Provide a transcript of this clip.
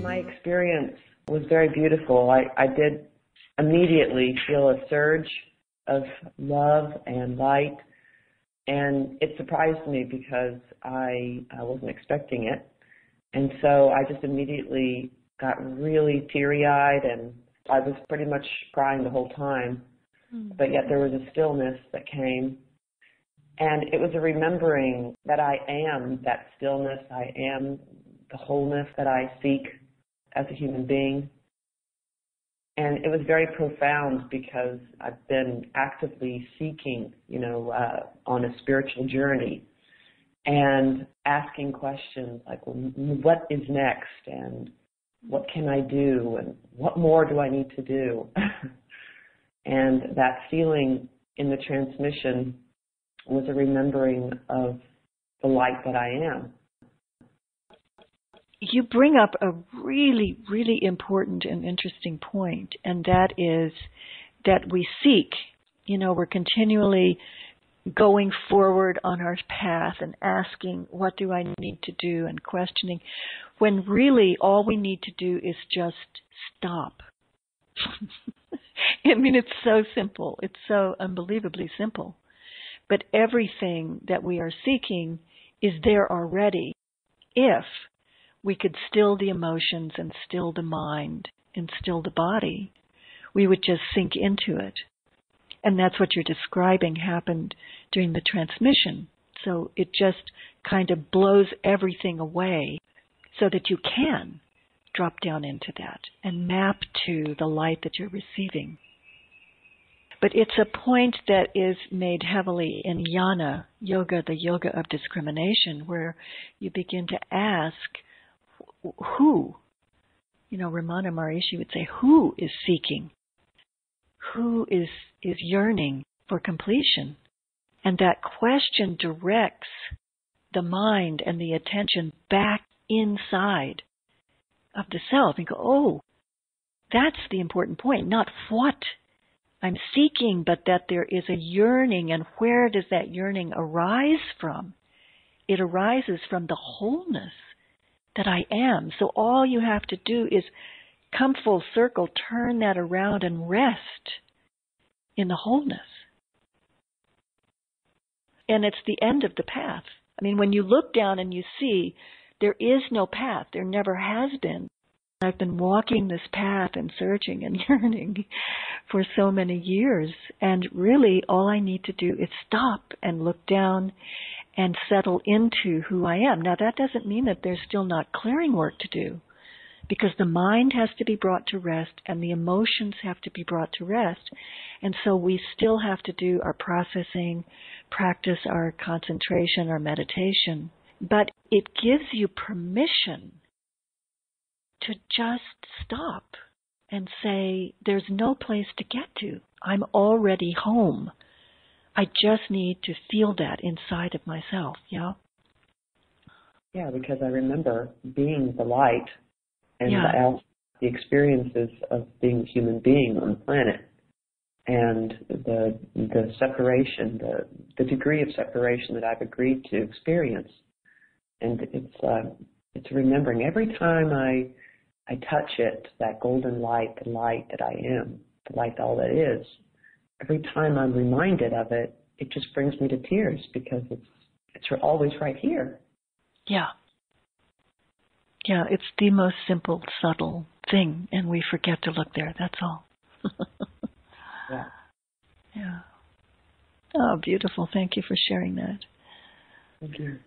My experience was very beautiful. I did immediately feel a surge of love and light, and it surprised me because I wasn't expecting it. And so I just immediately got really teary-eyed, and I was pretty much crying the whole time. But yet there was a stillness that came. And it was a remembering that I am that stillness. I am the wholeness that I seek as a human being. And it was very profound because I've been actively seeking, on a spiritual journey and asking questions like, well, what is next, and what can I do, and what more do I need to do? And that feeling in the transmission was a remembering of the light that I am. You bring up a really, really important and interesting point, and that is that we seek, we're continually going forward on our path and asking, what do I need to do, and questioning, when really all we need to do is just stop. I mean, it's so simple. It's so unbelievably simple. But everything that we are seeking is there already if we could still the emotions and still the mind and still the body. We would just sink into it. And that's what you're describing happened during the transmission. So it just kind of blows everything away so that you can drop down into that and map to the light that you're receiving. But it's a point that is made heavily in jnana yoga, the yoga of discrimination, where you begin to ask who. Ramana Maharishi would say, who is seeking? Who is yearning for completion? And that question directs the mind and the attention back inside of the self. And go, oh, that's the important point, not what I'm seeking, but that there is a yearning. And where does that yearning arise from? It arises from the wholeness that I am. So all you have to do is come full circle, turn that around and rest in the wholeness. And it's the end of the path. I mean, when you look down and you see there is no path, there never has been. I've been walking this path and searching and yearning for so many years. And really all I need to do is stop and look down and settle into who I am. Now, that doesn't mean that there's still not clearing work to do, because the mind has to be brought to rest and the emotions have to be brought to rest. And so we still have to do our processing, practice our concentration, our meditation. But it gives you permission to just stop and say, there's no place to get to. I'm already home. I just need to feel that inside of myself, yeah? Yeah, because I remember being the light and the experiences of being a human being on the planet, and the separation, the degree of separation that I've agreed to experience. And it's remembering every time I touch it, that golden light, the light that I am, the light all that is. Every time I'm reminded of it, it just brings me to tears because it's always right here. Yeah. Yeah, it's the most simple, subtle thing, and we forget to look there, that's all. Yeah. Yeah. Oh, beautiful. Thank you for sharing that. Thank you.